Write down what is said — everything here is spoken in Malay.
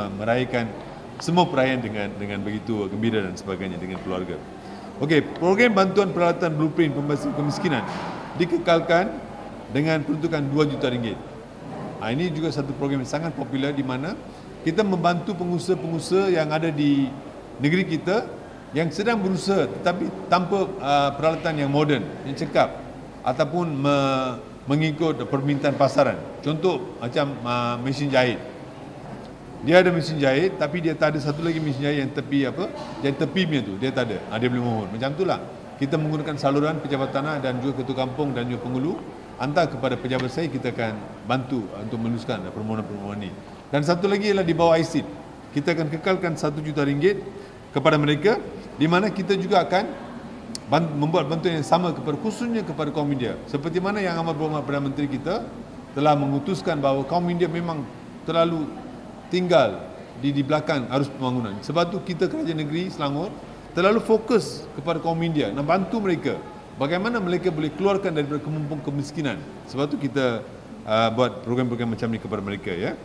merayakan semua perayaan dengan begitu gembira dan sebagainya dengan keluarga. Okey, program bantuan peralatan blueprint pembebasan kemiskinan dikekalkan dengan peruntukan RM2 juta. Ini juga satu program yang sangat popular di mana kita membantu pengusaha-pengusaha yang ada di negeri kita yang sedang berusaha tetapi tanpa peralatan yang moden, yang cekap ataupun mengikut permintaan pasaran. Contoh macam mesin jahit. Dia ada mesin jahit tapi dia tak ada satu lagi mesin jahit yang tepi yang tepi punya tu dia tak ada. Dia boleh mohon. Macam itulah. Kita menggunakan saluran pejabat tanah dan juga ketua kampung dan juga pengulu hantar kepada pejabat saya, kita akan bantu untuk meneruskan permohonan-permohonan ini. Dan satu lagi ialah di bawah ISID. Kita akan kekalkan RM1 juta kepada mereka, di mana kita juga akan membuat bantuan yang sama khususnya kepada kaum India. Seperti mana yang amat berhormat Perdana Menteri kita telah mengutuskan bahawa kaum India memang terlalu tinggal di belakang arus pembangunan. Sebab tu kita kerajaan negeri Selangor terlalu fokus kepada kaum India, nak bantu mereka. Bagaimana mereka boleh keluarkan daripada kemumpung kemiskinan. Sebab tu kita buat program-program macam ni kepada mereka, ya.